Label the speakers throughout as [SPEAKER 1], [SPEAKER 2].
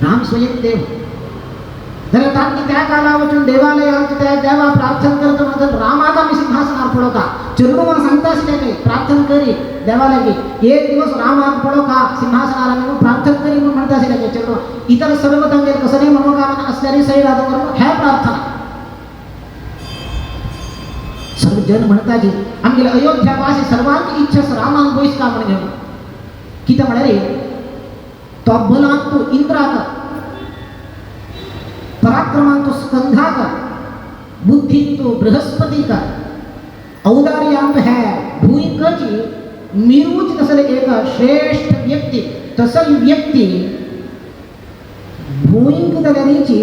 [SPEAKER 1] राम स्वयं देव जर तांकी त्या काला वचून देवालयात त्या देवा प्रार्थना करत म्हणत रामाचा मी सिंहासनार पडो का चरणों सांगता असले काही प्रार्थना करी देवाला की एक दिवस रामाक पडो का सिंहासनाला म्हणून प्रार्थना करी म्हणून म्हणता असले काही चरणों इतर सर्व तंगेल कसं नाही मनोकामना असणारी सही राहतो करून ह्या प्रार्थना सर्व जन म्हणता की आमगेले अयोध्यावासी सर्वांची इच्छा रामान बोईस का म्हणे घेऊन किती म्हणाले तो बलांत तो इंद्राका पराक्रमांत तो स्कंधाका बुद्धि तो बृहस्पति का औदार्यांत है भूइकची मिरूच तसले एक श्रेष्ठ व्यक्ती तसली व्यक्ती भूइंक दलरीची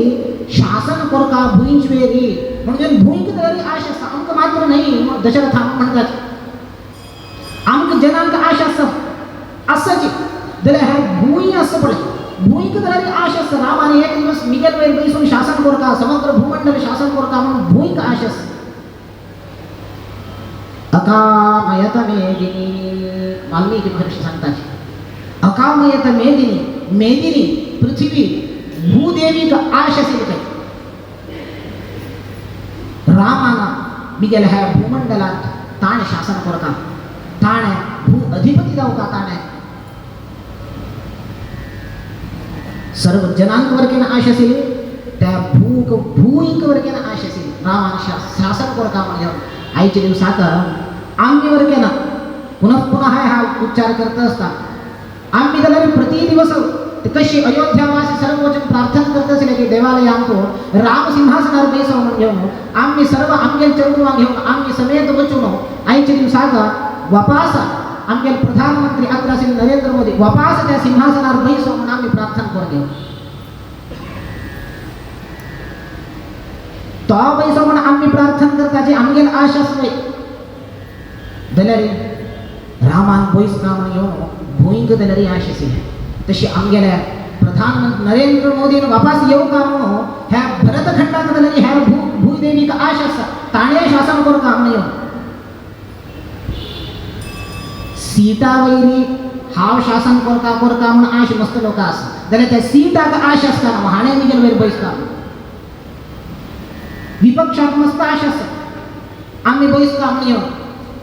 [SPEAKER 1] शासन करका भूइंच वेरी म्हणजे भूइंक दलरी आशा सांग मात्र नाही दशरथा म्हणतात आमक जनांक आशा असच दले है भूई असं पडे भूइक दलरी आशा रामाने एक दिवस मिगल वेळ बैसून शासन करका समग्र भूमंडल शासन करका म्हणून भूइक आशा अकामयत मेदिनी वाल्मीकि महर्षी सांगतात अकामयत मेदिनी मेदिनी पृथ्वी भूदेवी का आशा रामाना मिगेल है भूमंडलात ताण शासन करता ताण भू अधिपती जाऊ का ताण सर्व जनांक वर्गेन आशेसील त्या भूइंक वर्गेन आशेसील रामाने शासन करता म्हणजे आईचे दिवसात आम्ही वर्गेन पुन्हा हा उच्चार करत असतात आम्ही त्याला प्रति दिवस कशी अयोध्यावासी सर्व वचन प्रार्थना करत असले की देवालय आमको राम सिंहासनावर बैसव घेऊन आम्ही सर्व आमगेल चरणुआ घेऊन आम्ही समेत वचून आईच्या दिवसात वापास आमगेल प्रधानमंत्री अग्रसेन नरेंद्र मोदी वापास त्या सिंहासनावर बैसव म्हणून आम्ही प्रार्थना करून घेऊ तो बैसव म्हणून आम्ही प्रार्थना करताची आमगेल आशा सोय दलरी रामान बैस का म्हणून घेऊन भूइंग दलरी आशेसी तशी आमगेल्या प्रधानमंत्री नरेंद्र मोदीने वापस येऊ का म्हणून ह्या भरतखंडात दलरी ह्या भूदेवी का आशा ताणे शासन करू का म्हणून सीता वैरी हाव शासन करता म्हणून आश मस्त लोक असतात त्याला त्या सीता का आश असताना हाणे निघेल वेळ बैसता विपक्षात मस्त आश असतात आम्ही बैसता म्हणून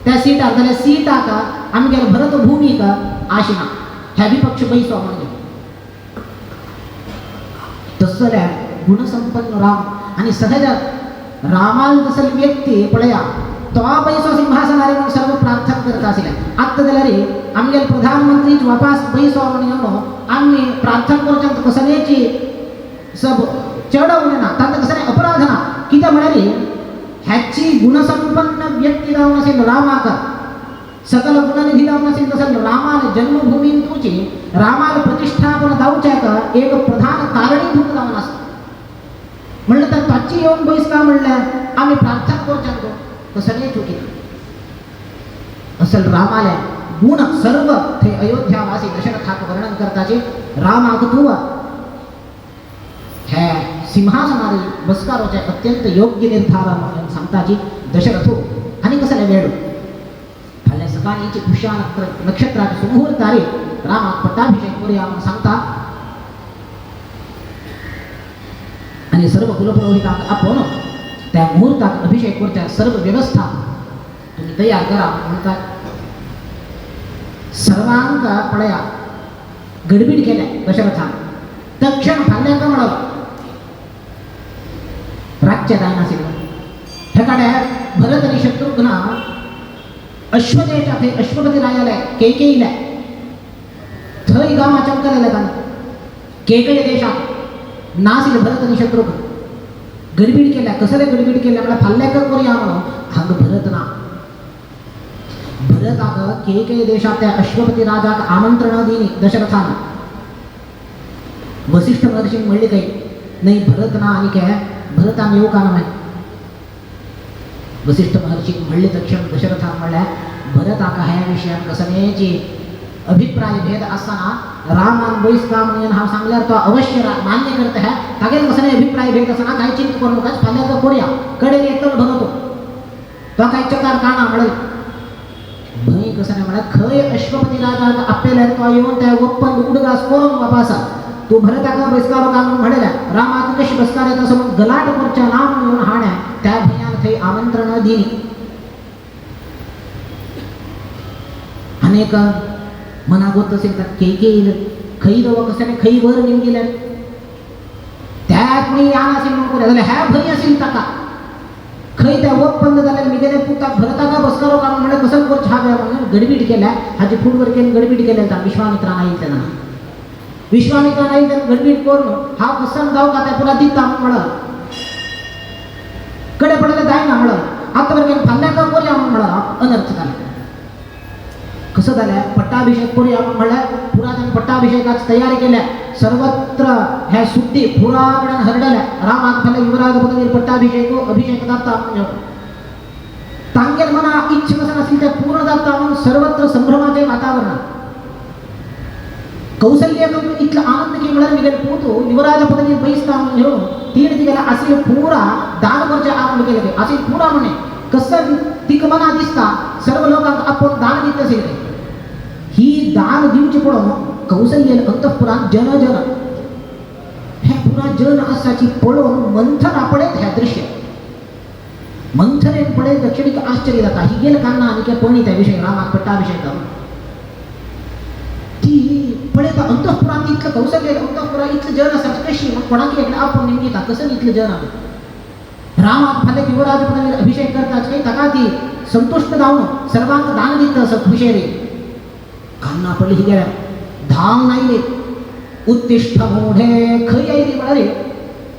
[SPEAKER 1] त्या सीटा त्याला सीता का आम्ही गेलो भरत भूमी का आशिना ह्या विपक्ष बैसवा म्हणजे तसल्या गुणसंपन्न राम आणि सहज रामाल तसल व्यक्ती पळया तो बैसो सिंहासनारे म्हणून सर्व प्रार्थना करत असेल आत्ता त्याला रे आमगेल प्रधानमंत्री वापस बैसो म्हणून आम्ही प्रार्थना करतो कसल्याची सब चढवणे ना त्यांना कसं अपराध ना किती म्हणाले ह्याची गुणसंपन्न व्यक्ती राहून असेल रामाका सकल गुणनिधी राहून असेल तसं रामाला जन्मभूमी तुझी रामाला प्रतिष्ठापन दाऊच्या का एक प्रधान कारणीभूत राहून असतं म्हणलं तर त्याची येऊन बैस का म्हणलं आम्ही प्रार्थना करतो कसं नाही चुकी असल रामाला गुण सर्व ते अयोध्यावासी दशरथाक वर्णन करताचे रामाक तू ह्या सिंहासनारी बसकारोच्या अत्यंत योग्य निर्धार म्हणून सांगताची दशरथो आणि कसं वेळ फाल्या सकाळीची पुष्या नक्षत्राची सुमुहूर्तारी रामाक पट्टाभिषेक करूया म्हणून सांगता आणि सर्व कुलपुरोहितांक आपण त्या मुहूर्ताक अभिषेक करच्या सर्व व्यवस्था तुम्ही तयार करा म्हणतात सर्वांक पळया गडबीड केल्या दशरथा तक्षण फाल्यांक म्हणाल राज्य दायनासील ठेकाड्या भरत आणि शत्रुघ्न अश्वतेच्या थे अश्वपती रायाला केकेईला थई गावा चमकलेला का केकळे देशात नासील भरत आणि शत्रुघ्न गडबीड केल्या कसले गडबीड केल्या मला फाल्ल्या का करूया म्हणून हंग भरत ना भरताक केके देशात त्या अश्वपती राजाक आमंत्रण दिली दशरथानं वसिष्ठ महर्षी म्हणले काही नाही भरत ना आणि काय भरतान येऊ का नाही वसिष्ठ महर्षी म्हणले तक्षण दशरथा म्हणल्या भरताका ह्या विषयात कसण्याची अभिप्राय भेद असताना रामान बैस का म्हणून हा सांगल्यावर तो अवश्य मान्य करत आहे तागेल कसं अभिप्राय भेद असताना काही चिंता करू नका फाल्याचं कोऱ्या कडे एकतर भरतो तो काही चकार काना म्हणेल भय कसं नाही म्हणत खय अश्वपती राजा आपल्याला तो येऊन त्या ओपन उडगास करून वापासा तू भरताका बसकारो काम म्हणल्या रामात कशी बसकार येत असं मग गलाटपूरच्या नाम येऊन हाण्या त्या भयान थई आमंत्रण दिली. अनेक मना गोत असेल तर केकेल खई दव कशाने खई वर निम गेल्या त्यात मी आण असेल म्हणून झाले ह्या भरी असेल तका खई त्या वप बंद झाल्या मी गेले पुता भरताका बसकारो काम म्हणे कसं वर छाव्या म्हणून गडबीड केल्या हाजी फूडवर केली गडबीड केल्या तर विश्वामित्रा नाही त्यांना विश्वामित्रा नाही त्यांना गडबीड करून हा कसं जाऊ का त्या पुन्हा दिता म्हण कडे पडले जाय ना म्हण आतावर गेलं फाल्ल्या का कोरी म्हण अनर्थ झाला. कसं झालं पट्टाभिषेक करूया म्हणल्या पुरातन पट्टाभिषेकाच तयारी केल्या सर्वत्र ह्या सुट्टी पुराकडे हरडल्या रामात फले युवराज पदवीर पट्टाभिषेक अभिषेक जाता तांगेल मना इच्छा कसं नसेल त्या पूर्ण जाता म्हणून सर्वत्र संभ्रमाचे वातावरण. कौशल्य इथला आनंद की मिळाल मी पोहतो युवराज पदवीर बैसता म्हणून घेऊन तीन तिघेला असे पुरा दानवरच्या आरंभ केले असे पुरा म्हणे कसं तिक मना दिसता सर्व लोकांना आपण दान देत असेल ही दान देऊची पळून कौशल्य अंतःपुरात जन हे पुरा जन असाची पळून मंथन पडे ह्या दृश्य मंथने पडे दक्षिणिक आश्चर्य जाता ही गेल कान्ना आणि काय कोणी त्याविषयी रामात पट्टाभिषेक ती पडे तर अंतःपुरात इथलं कौशल्य अंतःपुरा इथलं जन असायचं कशी मग कोणाची एकदा आपण नेमकी कसं इथलं जन आहे रामात फले युवराज पदवीर अभिषेक करताच काही तका ती संतुष्ट जाऊन सर्वांचं दान देतं असं खुशेरी कान्ना पडली ही गेल्या धाव नाही उत्तिष्ठ मोढे खरी आई ती म्हणाले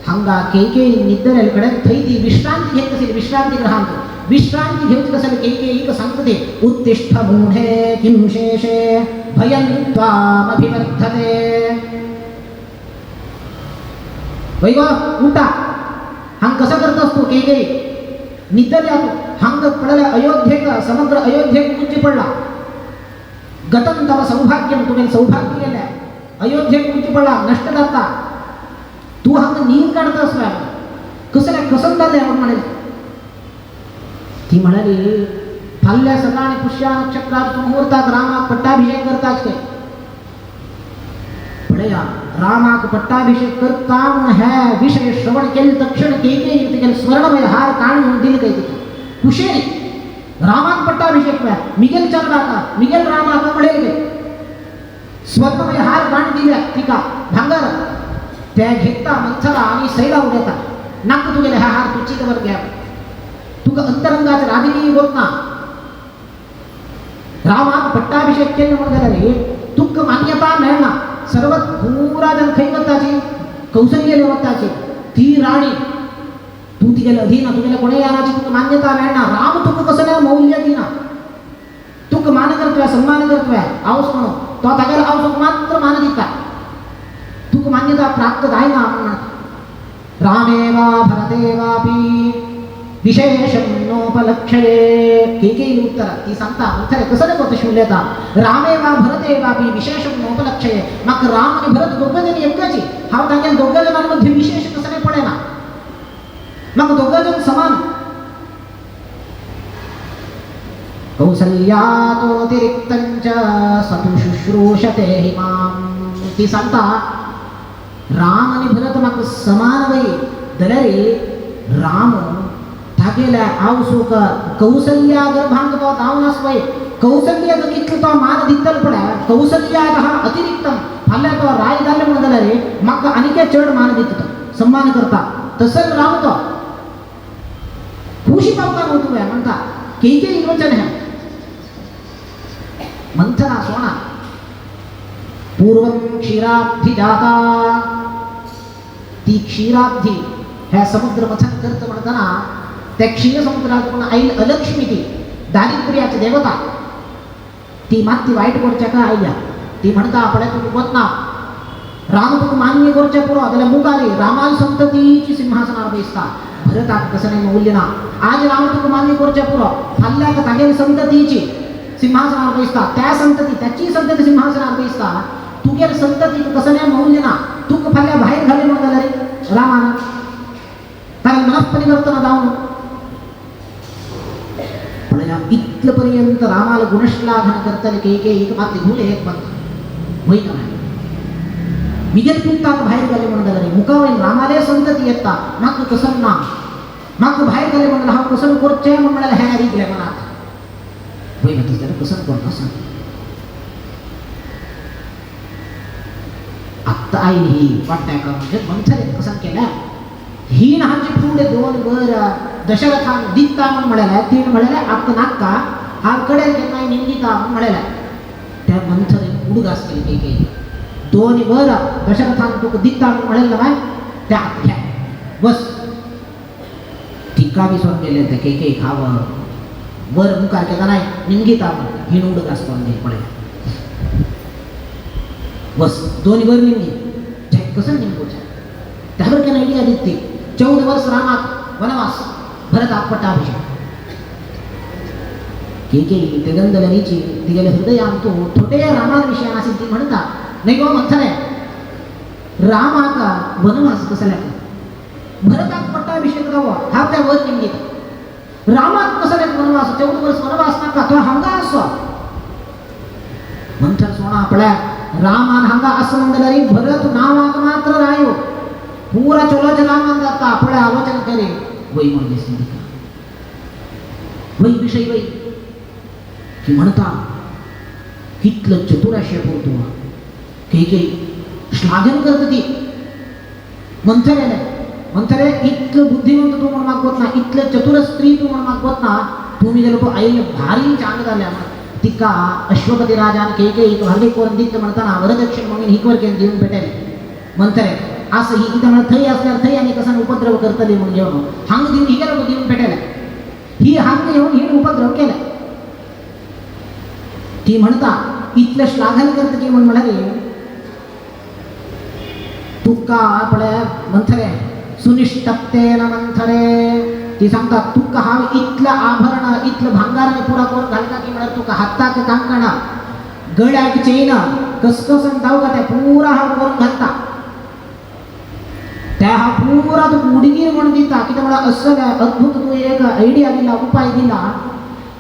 [SPEAKER 1] हंगा के निद्रेकडे थई ती विश्रांती घेत असेल विश्रांती ग्रहांत विश्रांती घेऊन असेल के सांगत ते उत्तिष्ठ मोढे किं शेषे भयं त्वामभिवर्धते वैवा उठा हंग कसं करत असतो के निद्र जातो हंग पडला अयोध्येक समग्र अयोध्येक कुंची पडला गतम तव सौभाग्यम तुम्ही सौभाग्य गेल्या अयोध्येक कुंची पडला नष्ट जाता तू हंग नींद काढतस कसं काय कसं झालं आपण म्हणाले ती म्हणाली फाल्ल्या सकाळी पुष्या नक्षत्रात मुहूर्तात रामाक पट्टाभिषेक करताच काय पडया रामाक पट्टाभिषेक करता ह्या विषय श्रवण केले तक्षण के स्वर्णमय हार काढून दिल काही तिथे कुशेरी रामाक पट्टाभिषेक मिगेल चंद्राका मिगेल रामाका मिळेल गे स्वर्णमय हार काढून दिल्या तिका भांगर त्या घेता मंथरा आणि सैला उद्याता नाक तू गेले हा हार तू चितवर घ्या तुका अंतरंगाच रागिनी होत ना रामाक पट्टाभिषेक केलं म्हणून रे तुक मान्यता मिळणार सर्व पुरा जन खैवताची कौशल्य लेवताची ती राणी तू तिला अधीन तुला कोणी यानाची तुक मान्यता मिळणार राम तुक कसं नाही मौल्य दिना तुक मान करतोय सन्मान करतोय आवस म्हणून तो तागेला आवस मात्र मान दिता तुक मान्यता प्राप्त आहे ना रामेवा भरतेवापि विशेषं नोपलक्ष्ये केकेयी उत्तर ती सांगता उत्तर कसं होतं शिवलेता रामेवा भरतेवापि विशेषं नोपलक्ष्ये मग राम आणि भरत दोघंजण एकच हा तांगेल दोघं जणांमध्ये विशेष कसं नाही पडे ना मग दोघंजण समान कौसल्यातोतिरिक्तंच सतु शुश्रूषते हिमां ती सांगता राम आणि भरत मग समान वय दलरे राम थाकेला आवसुक कौसल्या गर्भांग तो दावनस वय कौसल्या कितलं तो मान दित्तल पडा कौसल्या हा अतिरिक्तम फाल्या तो राय झाले म्हणून दलरे मग अनिके चढ मान दित्त सन्मान करता तसं राम तो खुशी पावता होतो म्हणता केके वचन है मंथना सोना पूर्वं क्षीराब्धी जाता ती क्षीराब्धी ह्या समुद्र मथन करत म्हणताना त्या क्षीर समुद्रात आई अलक्ष्मी ती दारिद्र्याची देवता ती माती वाईट गोरच्या का आईया ती म्हणता आपल्या तू ना राम तू मान्य गोरच्या पुरा त्याला मुगाले रामाल संततीची सिंहासनावर बसता भरतात कसं नाही मौल्य ना आज राम तू मान्य गोरच्या पुरा फाल्ल्या का तागेल संततीची सिंहासनावर बसता त्या संतती त्याची संतती सिंहासनावर बसता तू गेल संतती कसं नाही मौल्य ना तू फाल्ल्या बाहेर घाले म्हणून रे रामानं कारण मनःपरिवर्तन जाऊन इथपर्यंत रामाला गुणश्लाघन करताना के एक मात्र गुण एक पंथ होईना नाही मिगेल पिंतात बाहेर गेले म्हणलं रे मुकावरील रामाले संतती येता माग कसं ना माग बाहेर गेले म्हणलं हा कसं करचे मग म्हणाला ह्या रिगल्या मनात होय ना तुझ्या कसं कोण कसं आत्ता आई ही वाटतंय का म्हणजे मंथरे कसं केल्या ही नाची पुढे दोन वर दशरथान दित्ता म्हणून म्हणाला तीन म्हणाला आत्ता नाक्का हा कडेल की नाही निंदिता म्हणून म्हणाला त्या मंथरे उडगास केली काही दोन्ही वर दशरथान तू दित्ता म्हणून म्हणाल ना त्या घ्या बस टीका बी सोड गेले ते काही खावं वर मुकार केला नाही निंगिता हिन उडगास करून दे पडेल बस दोन्ही वर निंगी कसं निंबूच्या त्यावर के नाही आली ते 14 वर्ष रामात वनवास भरतात पट्टाभिषेक के ते गंधलरीची तिगेले हृदय आणतो थोडे रामाविषयी असेल ती म्हणतात नाही गो मंथरे रामाका वनवास कसला भरतात पट्टाभिषेक राहावा हा त्या वर निंगित रामात कसला वनवास 14 वर्ष वनवास नका तो हंगा असो मंथर सोना आपल्या रामान हंगा असं म्हणलं भरत नावाक मात्र रायो पूरा चलो रामान जाता आपले आलोचन करे वै म्हणजे वै विषय वै की म्हणता कितलं चतुराशय बोलतो काही श्लाघन करत ती मंथरे इतकं बुद्धिमंत तू म्हणून मागवत ना इतलं चतुर स्त्री तू म्हणून मागवत ना तुम्ही गेलो आई भारी चांग झाल्या तिका अश्वपती राजान काही हल्ली कोण दित म्हणताना वरदक्षिण म्हणून हिकवर केलं देऊन भेटायला मंथरे असं ही इथं म्हणत थई असल्यावर थई आणि कसं उपद्रव करतले म्हणून जेवण हांग देऊन ही गेलं देऊन भेटायला ही हांग येऊन ही उपद्रव केला ती म्हणता इथलं श्लाघन करत की म्हणून म्हणाले तुका आपल्या मंथरे सुनिष्ठतेन मंथरे ती सांगतात तुका हा इथलं आभरण इथलं भांगाराने पुरा करून घालता की म्हणत तुका हाताक कांकण गळ्याक चेन कसकसन जाऊ का त्या पुरा हा करून घालता त्या हा पुरा तू उडगीर म्हणून दिता की मला असं अद्भुत तू एक आयडिया दिला उपाय दिला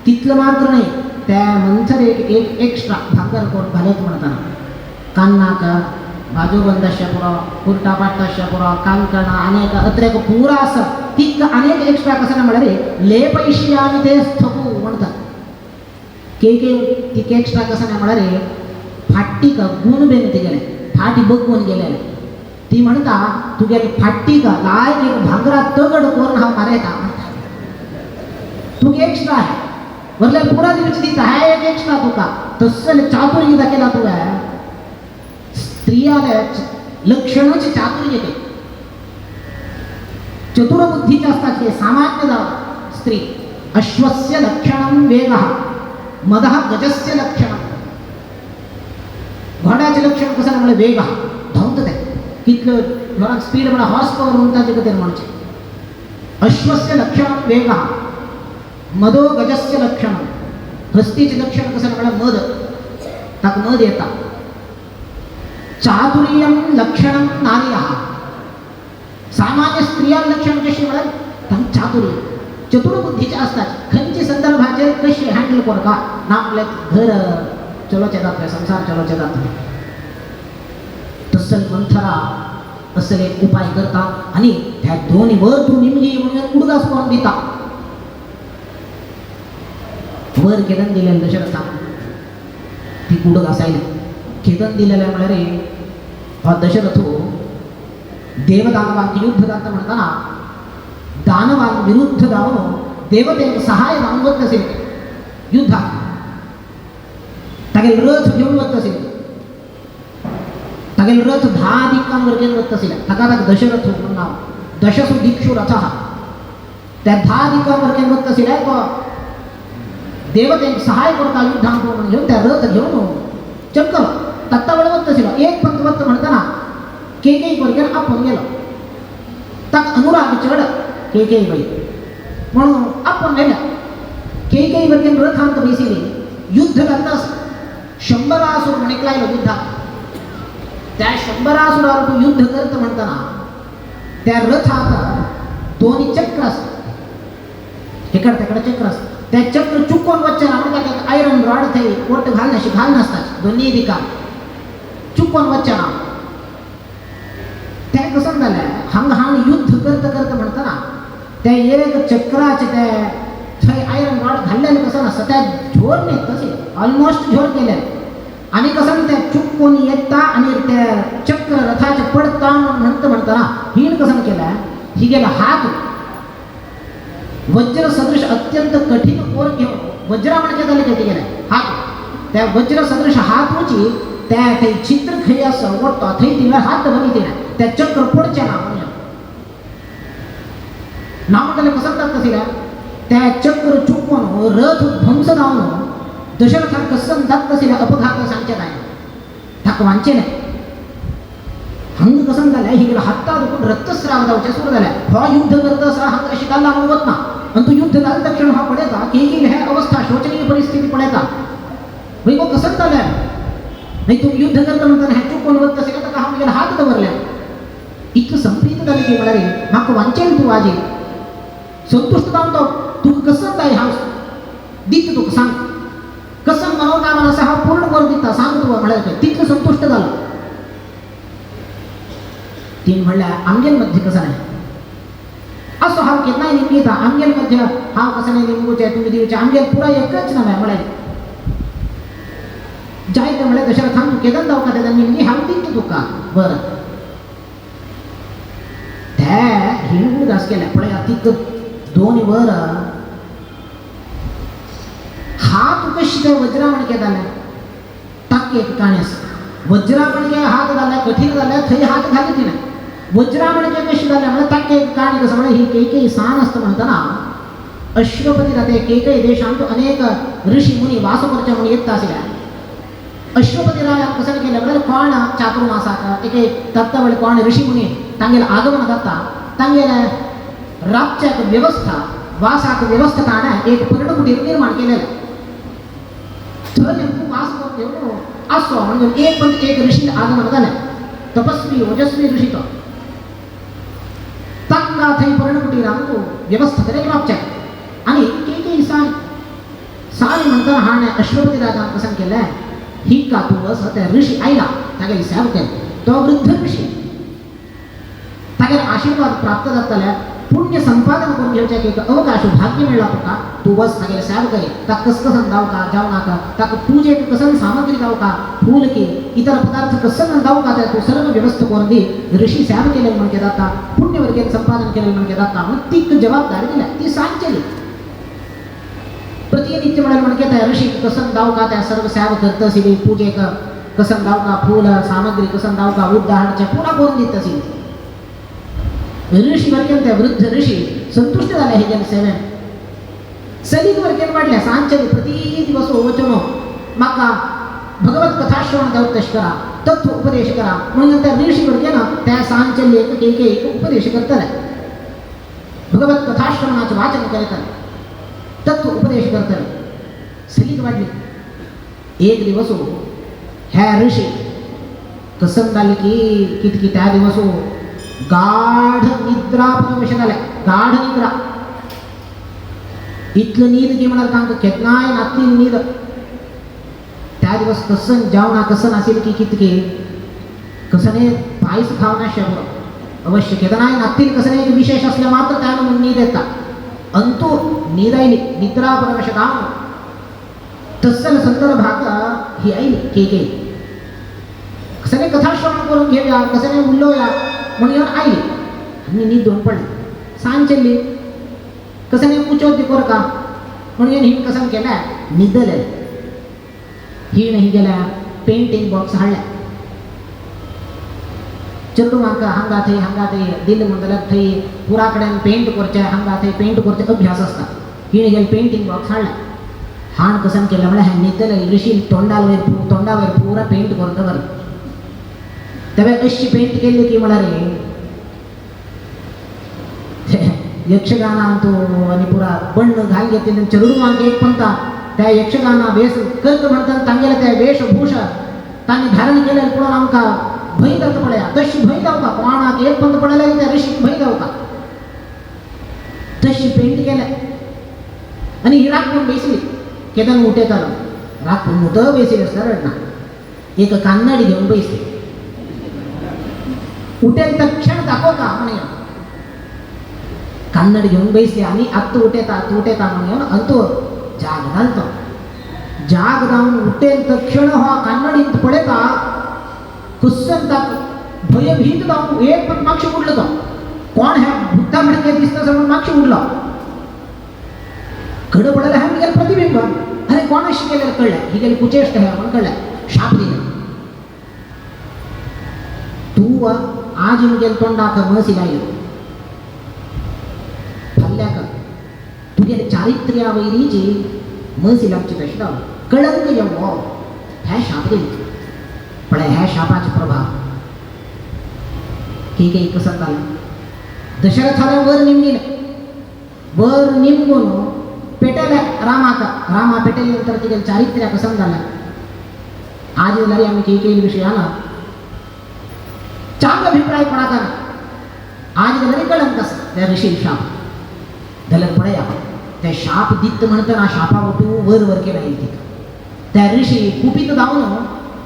[SPEAKER 1] तिथलं मात्र नाही त्या मंथर एक एक्स्ट्रा भांगार करून घालत म्हणताना कान्नाक बाजूबंदाशा पुरा कुर्ता पाट्टाशा पुरा कांकण अनेक अत्रेक पुरा असं तितकं अनेक एक्स्ट्रा कसं म्हणा रे ले पैसे आम्ही ते थकू म्हणतात के तिक एक्स्ट्रा कसं नाही म्हणा रे फाटी का गुण बेन ती गेले फाटी बघून गेले ती म्हणता तू गेली फाटी का लाय एक भांगरा तगड करून हा मारायचा तू एक्स्ट्रा आहे वरल्या पुरा दिवस तिथं आहे एक एक्स्ट्रा तुका तसं चातुर्य दाखला तू आहे स्त्रियाला लक्षणाचे चातुर्य येते चतुर बुद्धीचे असतात हे सामान्य स्त्री अश्वस्य लक्षणं वेगः मदः गजस्य लक्षणं घोड्याचे लक्षण कसं म्हणजे वेग धावत आहे कितलं जोरात स्पीड मला हॉर्स पॉवर म्हणतात ते कधी म्हणजे अश्वस्य लक्षणं वेगः मदो गजस्य लक्षणं हस्तीचे लक्षण कसं म्हणजे मद ताक मद येतात चातुर्यं लक्षणं नार्यः सामान्य स्त्रिया लक्षण कशी म्हणत चातुर्य चतुर बुद्धीचे असतात खंची संदर्भाचे कसे हँडल कर का ना आपल्या घर चलोचे जात संसार चलोचे जात तसं मंथरा असले उपाय करतात आणि त्या दोन्ही वर तू निमली म्हणून उडगास करून देता वर केदन दिलेलं दशरथा ती उडगास आहे केदन दिलेल्या म्हणाले हा दशरथ देवदानवांचे युद्ध जात म्हणताना दानवान विरुद्ध दावून देवतेक सहाय मागवत नसेल युद्धात तागेल रथ घेऊन वत असेल तागेल रथ 10 दिक्कांवर घेऊन वत असेल ताका दशरथ म्हणून नाव दशसु दिक्षु रथः त्या 10 दिक्कांवर घेऊन वत असेल देवतेक सहाय करता युद्धांत म्हणून घेऊन त्या रथ घेऊन चक्कर तत्ता वळवत असेल एक पंत वत म्हणताना केकेई वर्गेन आपण गेलो तक अनुराग चढ केकेई बाई म्हणून आपण गेल्या केकेई वर्गेन रथांत बैसिले युद्ध करतास 100 असुर म्हणिकलायलो युद्धात त्या 100 असुरावर तू युद्ध करत म्हणताना त्या रथात दोन्ही चक्र असतात इकडे तिकडे चक्र असतात त्या चक्र चुकून वच्चन म्हणतात आयरन रॉड थे कोट घाल नसतात दोन्ही दिका चुकून वच्चन करता म्हणताना त्या एक चक्राचे त्या थंय आयरन रॉड घाललेलं कसं नसतं त्या झोर नेत तसे ऑलमोस्ट झोर केले आणि कसं त्या चुकून येता आणि त्या चक्र रथाचे पडता म्हणताना हिन कसं केलं ही गेला हात वज्र सदृश अत्यंत कठीण कोर घेऊन वज्रा म्हणजे झाले काही गेला हात त्या वज्र सदृश हात उची त्या काही चित्र खरी असं वाटतो थंय तिला हात बघितले ना त्या चक्र पुढच्या नाव म्हटलं कसं करत असेल त्या चक्र चुकवून रथ ध्वंस जाऊन दशरथान कसं जात असेल अपघात सांगतात आहे धाक वांचे नाही हंग कसं झालंय ही गेला हाता दुखून रक्तस्राव जाऊच्या सुरू झाल्या हा युद्ध करत असा हंग शिकायला होत ना आणि तो युद्ध झालं तक्षण हा पडायचा की ह्या अवस्था शोचनीय परिस्थिती पडायचा भाई मग कसं झालंय नाही तुम्ही युद्ध करता म्हणताना ह्या चूक कोण असेल तर का गेला हात दवरल्या इतकं संप्रीत झाले की मला रे माक वांचेल तू आजी संतुष्ट जाऊन तू कसं काय हा दित तू सांग कसं मनवता मला असा हा पूर्ण वर दिता सांग तू म्हणायचं तितकं संतुष्ट झालं तीन म्हणल्या आंगेलमध्ये कसं नाही असं हा केत नाही निमित्ता आंगेलमध्ये हा कसं नाही लिंबूच्या तुम्ही देऊच्या आंगेल पुरा एकच ना म्हणाय जाय तर म्हणले दशरथान केदन जाऊ का त्याचा निमगी हा दित तू का बरं त्या हिंगू दास केल्या पण अतिक दोन्ही वर हात कशी त्या वज्रा म्हणके झाल्या टाके काण्यास वज्रा म्हणके हात झाला कठीण झाल्या थंय हात घाली ती नाही वज्रा म्हणजे कशी झाल्या म्हणजे टाके काणी कसं म्हणजे ही केकई सान असतं म्हणताना अश्वपती राहते केकई देशांत अनेक ऋषी मुनी वासुकरच्या मुनी येत असेल अश्वपती राजा कसं केलं म्हणजे कोण चातुर्मासात एक तत्तावळी कोण ऋषी मुनी तांगेला आगमन जाता तांगेला रातच्या व्यवस्था वासाक व्यवस्था काढा एक पर्णकुटीर निर्माण केलेलं तर नेमकं वास करतो असो म्हणजे एक पण एक ऋषी आगमन झालं तपस्वी ओजस्वी ऋषी तो तंगा थई पर्णकुटीर तो व्यवस्था करेल रातच्या आणि केकई सारी म्हणताना हा नाही अश्वपती राजा कसं केलंय ही का तू असं त्या ऋषी आईला त्याला सेवा केली तो वृद्ध ऋषी त्याला आशीर्वाद प्राप्त झाला पुण्य संपादन करून घ्यायच्या एक अवकाश भाग्य मिळला तुका तू बस त्याला सेवा करे त्या कसं जाऊ का जाऊ नका त्या पूजे कसं सामग्री जाऊ का फूल के इतर पदार्थ कसं जाऊ का त्या तू सर्व व्यवस्था करून दे ऋषी सेवा केले म्हणते जाता पुण्यवर्गीय संपादन केले म्हणते जाता मग ती जबाबदारी दिल्या ती सांगली प्रतिनित्य म्हणाल म्हणजे त्या ऋषी कसं जाऊ का त्या सर्व सेवा करत असेल पूजे कसं जाऊ का फूल सामग्री कसं जाऊ का उदाहरणाच्या पुन्हा करून देत असेल ऋषी वर्गेन त्या वृद्ध ऋषी संतुष्ट झाले हे जन सेवेन सलीक वर्गेन वाढल्या सांचे प्रति दिवस वचनो माका भगवत कथा श्रवण जाऊ तश करा तत्व उपदेश करा म्हणून त्या ऋषी वर्गेन त्या सांचे एक उपदेश करतात भगवत कथा श्रवणाचे वाचन करतात तत्व उपदेश करतात सलीक वाढली एक दिवस ह्या ऋषी कसं झाले की कितकी त्या दिवस गाढ निद्रा प्रवेश झाल्या गाढ निद्रा इतलं नीद की म्हणाल सांगतो केतनाय नाती नीद त्या दिवस कसं जाऊ कसं नसेल की कितके कसं नाही पायस खाव ना शब्द अवश्य केतनाय नातील कसं नाही विशेष असल्या मात्र त्यानं म्हणून नीद येतात अंतू नीद आईली निद्रा प्रवेश गाव तसल संदर्भात ही आई के कसं नाही कथा श्रवण करून घेऊया कसं नाही उल्लोया म्हणून आई आणि नीद दोन पडली सांचली कसं नाही उचवती कोर का म्हणून ही कसं केल्या निदल ही नाही गेल्या पेंटिंग बॉक्स हाडल्या चेडू म्हाका हांगा थंय दिल म्हणटल्यार थंय पुराकडेन पेंट करचे हांगा थंय पेंट करचे अभ्यास आसता ही गेली पेंटिंग बॉक्स हाडल्या हाण कसं केलं म्हळ्यार हे न्हिदले ऋषी तोंडावर पुरा पेंट करता बरं तेव्हा अशी पेंट केली की मला रे यक्षगाना तो आणि पुरा बंड घाल घेतले चरुड मागे एक पंथा त्या यक्षगाना वेश करत म्हणतात तांगेला त्या वेशभूषा तांनी धारण केलेलं पुढं आमका भय जात पडया तशी भय जाऊ का कोणाक एक पंथ पडायला त्या ऋषी भय जाऊ का तशी पेंट केल्या आणि ही राख पण बेसली केदान उठे चालू राख पण मोठं बेसली असणार ना एक कान्नाडी घेऊन बैसली उठेल तर क्षण दाखव का म्हणे कन्नड घेऊन बैसले आणि आत्ता उठेता म्हणून अंतो जाग घालतो. जाग जाऊन उठेल तर क्षण हा कन्नडीत पडेता कुस्सन ताक भयभीत जाऊन एक पण मागशी उडलं तो. कोण ह्या भुत्ता म्हणके दिसतं समोर मागशी उडला. कडं पडायला ह्या गेलं प्रतिबिंब. अरे कोणाशी केलेलं कळलं, ही गेली कुचेष्ट आहे म्हणून कळलं. शाप दिला. तू आज गेल तोंडाक मसी लायलो फल्ल्याक तुझे चारित्र्या वैरीची मसी लागची प्रश्न कळंक येवो ह्या शाप दिली. पण ह्या शापाचे प्रभाव ठीक आहे कसं झालं. दशरथाला वर निमले, वर निमून पेटेल रामा पेटेल्यानंतर तिथे चारित्र्या कसं झालं. आज येणारी आम्ही काही विषयाला चांगला अभिप्राय पडाका आज गेलं कळंक कसं त्या ऋषी शाप झालं पडे त्या शाप दित्त म्हणताना शापा उठू वर वर केला येईल तिथं. त्या ऋषी कुपित जाऊन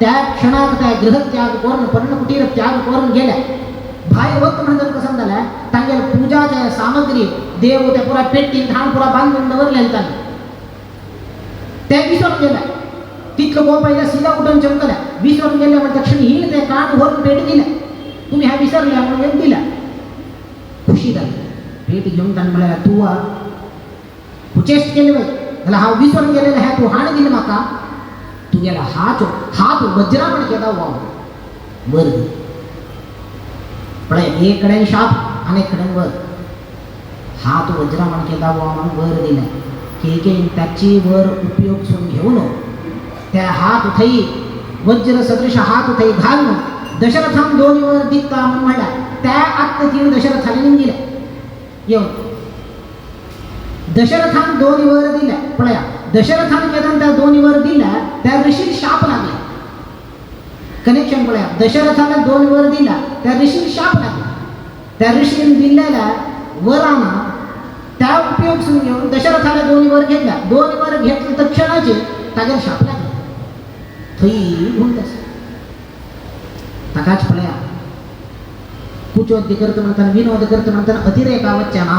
[SPEAKER 1] त्या क्षणात त्या गृहत्याग करून पर्णकुटीर त्याग करून गेल्या. बाहेर वक्त म्हणतात कसं झालं तांगे पूजाच्या सामग्री देव त्या पुरा पेटी धान पुरा बांधून नवरल्या त्या विसरून गेल्या. तिथलं गोपाईला सीधा उठून चमकल्या. विसरून गेल्या म्हणजे क्षणी हिल त्या कान भरून पेट दिल्या. तुम्ही ह्या विसरल्या म्हणून दिला. खुशी झाली. भेट घेऊन त्यांना म्हणाला तू कुचेष्ट केले त्याला हा विसरून गेलेला ह्या तू हाण दिली माका तू गेला हात वज्रामण केला वर पण एक कडेन शाप अनेक कडेन वर. हात वज्रामण केला म्हणून वर दिला की त्याची वर उपयोग करून घेऊन त्या हात उथई वज्र सदृश हात उथई घालून दशरथान दोन्ही वर दिसता म्हणून म्हणला. त्या आत्ता तीन दशरथाने निघिल्या येऊन दशरथान दोन्ही वर दिल्या. पळया दशरथान केदान त्या दोन्ही वर दिल्या त्या ऋषी शाप लागला. कनेक्शन पळया दशरथाला दोन वर दिला त्या ऋषी शाप लागला. त्या ऋषीने दिलेल्या वरांना त्या उपयोग सुरू घेऊन दशरथाला दोन्ही वर घेतल्या. दोन्ही वर घेतले तर क्षणाचे त्याला शाप लागला. थई म्हणतात तकाच पळया कुचोद्दी करतो म्हणताना विनोद करतो म्हणताना अतिरेकावच्चा ना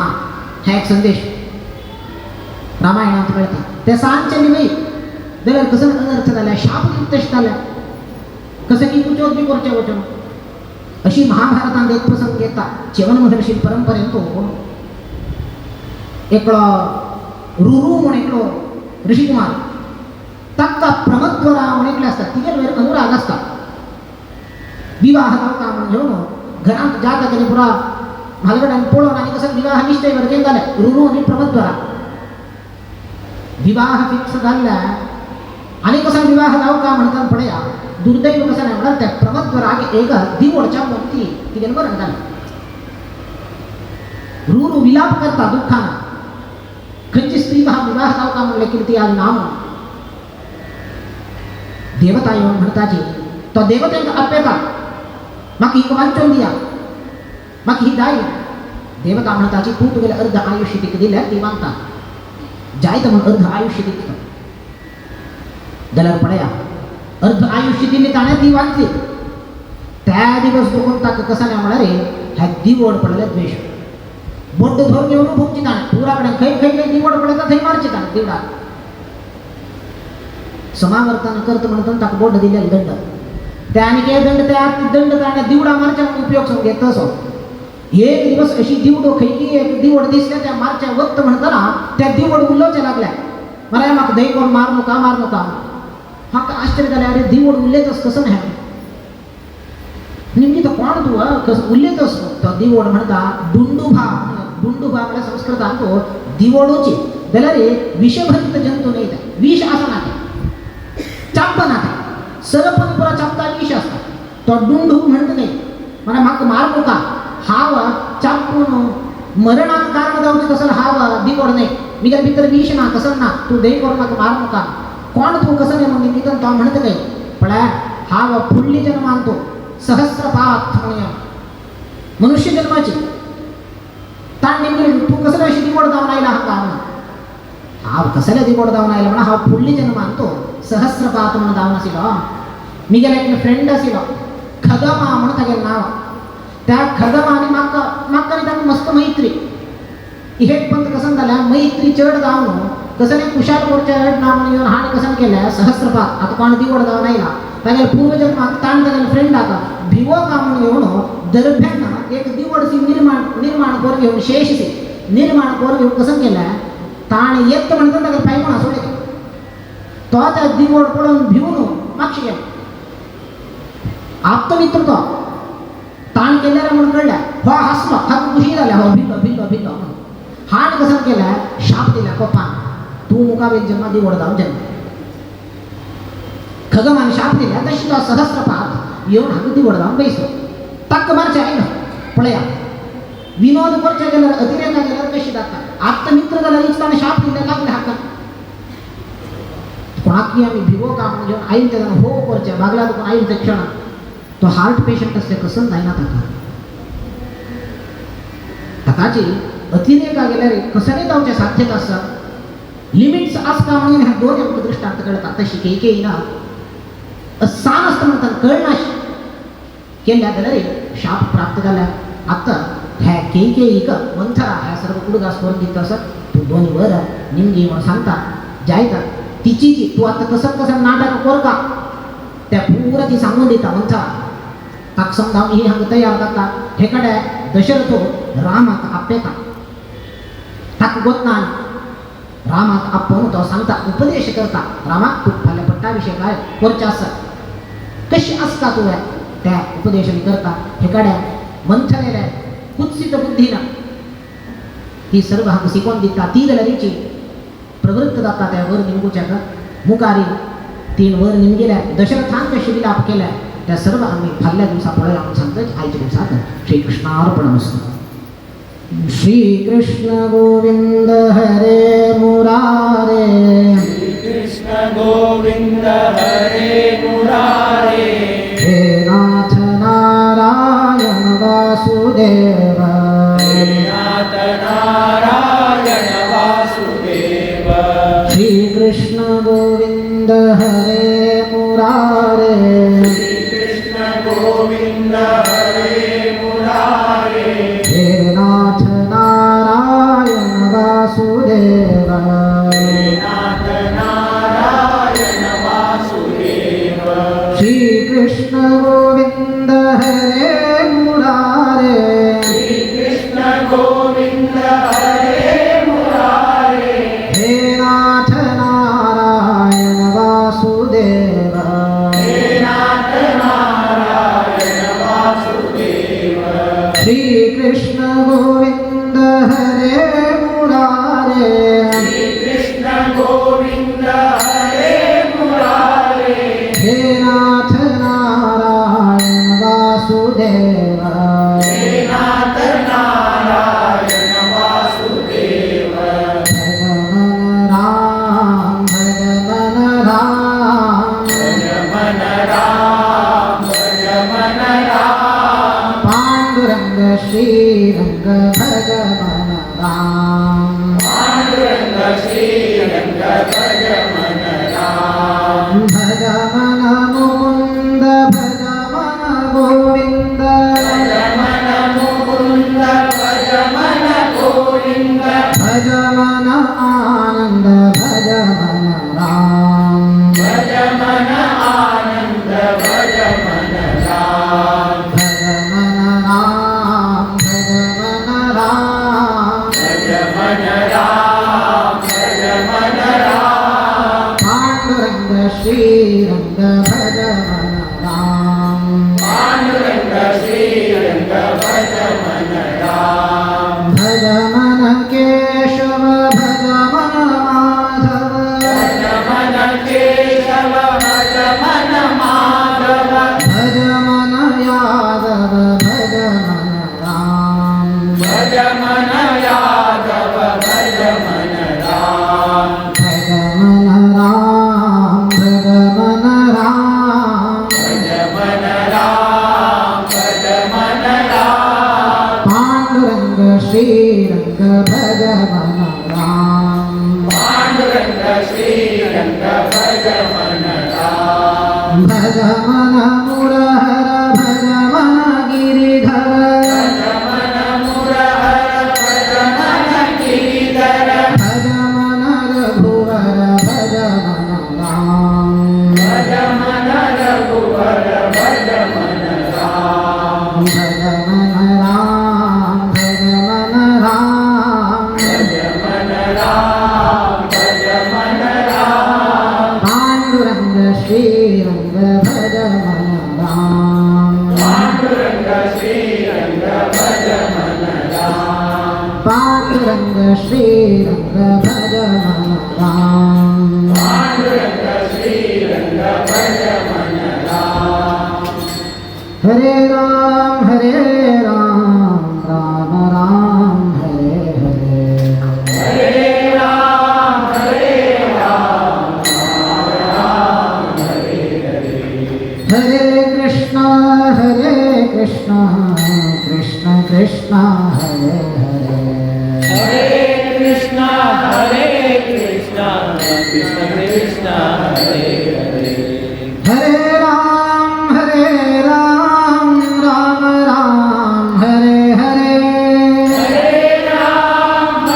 [SPEAKER 1] हा एक संदेश रामायणात मिळतात. त्या सांच्या निमित्त दर कसं अनर्थ झाला शाप निर्देश झाला कसं की कुचोद्दी करच्या वचन अशी महाभारतात एक प्रसंग येतात. च्यवन महर्षी परंपरेत एक रुरु म्हणून एक ऋषिकुमार तक्का प्रमत्वरा म्हणून एकले असतात. तिथे वेळ अनुराग असतात. विवाह का म्हणून घेऊन घरात जाता गेले पुरा भालगडाने पळून आणि कसं विवाह निश्चय वर्गे झाला. रुरु आणि प्रमत्वरा विवाह फिक्स झाला आणि कसा विवाह लाव का म्हणतात पडया दुर्दैव कसं नाही म्हणतात त्या प्रमत्वरागे एक दिवडच्या मोठी तिथे बरं झालं. रुरु विलाप करता दुःखानं खंची स्त्री विवाह लाव का म्हणले की ती आज नाम देवता येऊन म्हणताची तो देवतेंका अपेता मग ही वांचून दिया मग ही जाई देवता म्हणताची तू तुझे अर्ध आयुष्य तिक दिल्या ती मागता जायत म्हणून अर्ध आयुष्य दिसतं दलर पडया अर्ध आयुष्य दिले ताणे ती वाचली. त्या दिवस बघून ताक कसा नाही म्हणा रे ह्या दिवड पडले द्वेष बोट धरून घेऊन भोगची ताणे पुराकडे काही दिवड पडला थै मारची ताणे दिवडा समावर्तन करतो म्हणून ताक बोट दिले दंड त्या आणि काय दंड त्या दंड ताणे दिवडा मारच्या उपयोग समोर घेत असो. एक दिवस अशी दिवड खैकी एक दिवड दिसल्या त्या मारच्या वक्त म्हणताना त्या दिवड उल्लोच्या लागल्या. मला मग दही कोण मार नका हा का आश्चर्य झालं. अरे दिवड उल्लेतच कसं नाही नेमकी तर कोण तू कसं उल्लेतच तो दिवड म्हणता डुंडुभा मला संस्कृत आणतो दिवडोचे त्याला रे विषभरित जंतू नाही त्या विष असा नाही चाप नाही सरपण पुरा चापता विष असतात. तो डुंडू म्हणत नाही मला मग मार नका हावा चापून मरणात कारण जाऊचे कसं हावा दिवड नाही मी काय भीतर विष ना कसं ना तू दही करू नका मार नका कोण तू कसं नाही म्हणून निघून तो म्हणत काय पण हावा पुढली जन्म आणतो सहस्रपात म्हणूया मनुष्य जन्माची ताण निघून तू कसं अशी दिवड जाऊन आयला हा का हा कसाला दिवड जाऊन आयला म्हणा हा पुढली जन्म आणतो सहस्रपात म्हणून जाऊन असेल मी गेला एक फ्रेंड असेल खगमा म्हणता गेलं नाव त्या खगमाने मागणी त्यांना मस्त मैत्री हे पंत कसं झाल्या मैत्री चढ जाऊन कसं नाही कुशाल कोरच्या नावाने येऊन हानी कसं केल्या सहस्रपात आता कोण दिवड जाऊ नाही ना त्याला पूर्वजन्मात ताण त्याला फ्रेंड आता भिवो कामून येऊन दरम्यान एक दिवडची निर्माण करून घेऊन शेषचे निर्माण करून घेऊन कसं केलं ताण येत म्हणतात त्याला पाहिजे म्हणा सोडे तो त्या दिवड पडून भिवून मागशी गेला आप तो मित्र तो ताण केल्याला म्हणून कळल्या हो हसलो हा खुशी झाल्या हो भिल्लो भिल्लो भिल्लो हाण कसं केला शाप दिला कोपान तू मुकावेल जन्मा दिवड जाऊन जन्म खगमान शाप दिला तशी तो सहस्रपात येऊन हाक दिवड जाऊन बैसलो तक्क मारचे आहे ना पळया विनोद करच्या गेल्यावर अतिरेका गेल्यावर कशी जातात आत्ता मित्र झाला इच्छाने शाप दिला लागले हाका कोणाकी आम्ही भिवो काम घेऊन आईन त्याला हो करच्या बागला दुकान आईन ते क्षण तो हार्ट पेशंट असते कसं जाईना ताका ताकाची अतिरेका गेल्यावर कसं नाही जाऊच्या साध्यता असतात लिमिट्स असता म्हणून ह्या दोन अंक दृष्टांत कळतात तशी काही ना असान असतं म्हणतात कळनाश केल्या जाल्यार शाप प्राप्त झाला आता ह्या केई का मंथरा ह्या सर्व कुडगास करून दिता असत तू दोन्ही वर निमगी म्हणून सांगता जायता तिची जी तू आता कसं नाटक कर का त्या पुरा ती सांगून देता मंथरा ताक समजावून ही हंग तयार करता हेकडे दशरथो रामाक आपेता ताक गोतना रामाक आपण तो सांगता उपदेश करता रामा तू फाल्या पट्टा विषय काय करचे असत कशी असता तू त्या उपदेशन करता हेकड्या मंथनेल्या कुत्सित बुद्धीनं ती सर्व हांग शिकवून दिता ती लरीची प्रवृत्त जाता त्या वर निमगूच्या मुकारी तीन वर निमगेल्या दशरथांक शिविलाप केल्या त्या सर्व आम्ही फाल्ल्या दिवसा पळय आम्ही सांगतोच आयच्या दिवसात श्रीकृष्णार्पणमस्तु श्रीकृष्ण गोविंद हरे मुरारे
[SPEAKER 2] कृष्ण गोविंद हरे मुरारे
[SPEAKER 1] हे नाथ नारायण वासुदेव
[SPEAKER 2] नाथ नारायण वासुदेव
[SPEAKER 1] श्रीकृष्ण गोविंद हरे मुरारे
[SPEAKER 2] कृष्ण गोविंद हरे मुरारे
[SPEAKER 1] हे नाथ नारायण वासुदेव
[SPEAKER 2] नाथ नारायण वासुदेव
[SPEAKER 1] श्रीकृष्ण गोविंद हरे मुरारे
[SPEAKER 2] कृष्ण गोविंद हरे मुरारे
[SPEAKER 1] हे नाथ नारायण वासुदेव
[SPEAKER 2] नाथ नारायण वासुदेव
[SPEAKER 1] श्रीकृष्ण गोविंद हरे मुरारे
[SPEAKER 2] कृष्ण गोविंद हरे मुरारे
[SPEAKER 1] हे नाथ नारायण वासुदेव
[SPEAKER 2] नाथ नारायण वासुदेव
[SPEAKER 1] भगवन राम
[SPEAKER 2] भज मन राम भज मन राम
[SPEAKER 1] पांडुरंग श्रीरंग भगवन राम
[SPEAKER 2] पांडुरंग श्रीरंग भज मन राम
[SPEAKER 1] भगवन मुकुंद भगवन गोविंद
[SPEAKER 2] भज मन मुकुंद भज मन गोविंद
[SPEAKER 1] भगवन आनंद भगवन राम
[SPEAKER 2] भज मन आनंद भज मन राम
[SPEAKER 1] भगवन राम भगवन राम
[SPEAKER 2] भज मन राम भज मन राम
[SPEAKER 1] पांडुरंग श्रीरंग भगवन राम
[SPEAKER 2] पांडुरंग श्रीरंग भज मन राम
[SPEAKER 1] भगवन केशव भगवन माधव
[SPEAKER 2] भज मन केशव भज मन माधव
[SPEAKER 1] भगवन यादव भगवन राम
[SPEAKER 2] भज मन यादव भज मन राम
[SPEAKER 1] भगवन राम भगवन राम
[SPEAKER 2] भज मन राम भज मन राम
[SPEAKER 1] पांडुरंग श्रीरंग भगवन राम
[SPEAKER 2] पांडुरंग श्रीरंग भज मन राम
[SPEAKER 1] भगवन मुरहर भगवन गिरिधर
[SPEAKER 2] भज मन मुरहर भज मन
[SPEAKER 1] पांडुरंग श्रीरंग भज मन राम
[SPEAKER 2] पांडुरंग श्रीरंग भज मन राम
[SPEAKER 1] हरे राम राम राम हरे हरे
[SPEAKER 2] हरे राम राम राम हरे हरे
[SPEAKER 1] हरे कृष्ण कृष्ण कृष्ण हरे हरे
[SPEAKER 2] हरे कृष्णा कृष्ण कृष्ण हरे हरे
[SPEAKER 1] हरे राम राम राम हरे हरे
[SPEAKER 2] हरे राम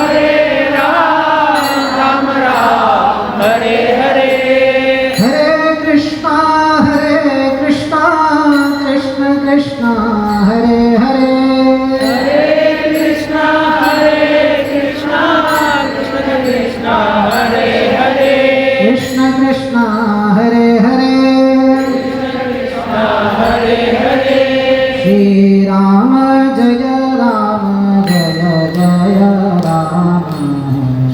[SPEAKER 2] राम राम हरे हरे
[SPEAKER 1] हरे कृष्ण कृष्ण कृष्ण हरे हरे
[SPEAKER 2] हरे कृष्णा कृष्ण कृष्ण हरे हरे
[SPEAKER 1] कृष्ण कृष्ण हरे हरे
[SPEAKER 2] हरे हरे
[SPEAKER 1] श्री राम जय राम जय जय राम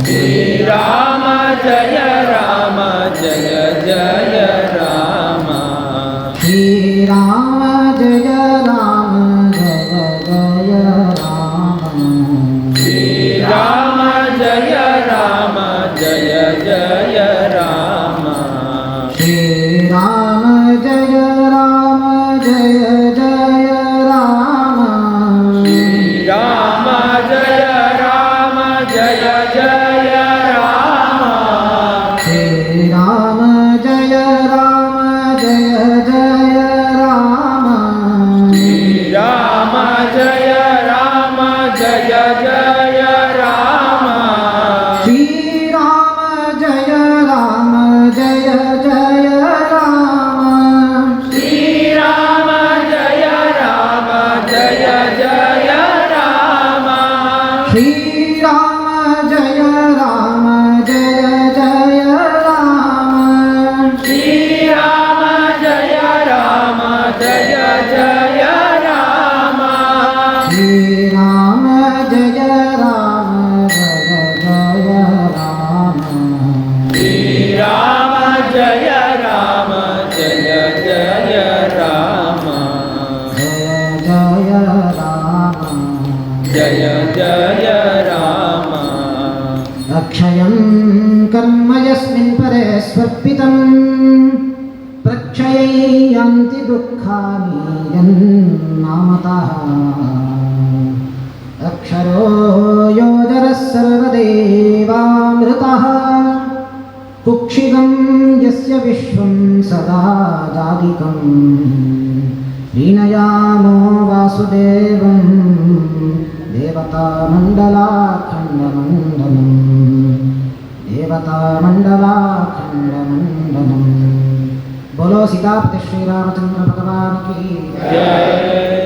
[SPEAKER 2] श्री राम जय राम जय जय राम
[SPEAKER 1] श्री राम जय राम जय जय राम
[SPEAKER 2] श्री राम जय राम जय जय राम
[SPEAKER 1] श्री राम जय राम जय जय राम
[SPEAKER 2] श्री राम जय राम जय जय राम
[SPEAKER 1] श्री राम जय राम जय जय राम
[SPEAKER 2] श्री राम जय राम जय जय राम
[SPEAKER 1] श्री राम जय राम जय जय राम
[SPEAKER 2] श्री राम जय राम जय जय राम
[SPEAKER 1] श्री राम जय राम जय जय राम
[SPEAKER 2] श्री राम जय राम जय जय राम
[SPEAKER 1] श्री राम जय राम जय जय राम
[SPEAKER 2] श्री राम जय राम जय जय राम
[SPEAKER 1] जय जय राम
[SPEAKER 2] जय जय राम
[SPEAKER 1] अक्षयं कर्म यस्मिन् परे स्वर्पितं प्रक्षयै यान्ति दुःखानि यन्नामतः अक्षरो योजरः सर्वदेवामृतः कुक्षिगं यस्य विश्वं सदा जादिकं प्रीणयामो वासुदेवं देवतामण्डलाखण्डमण्डलम् बोलो सीतापति श्री रामचंद्र भगवान की
[SPEAKER 2] जय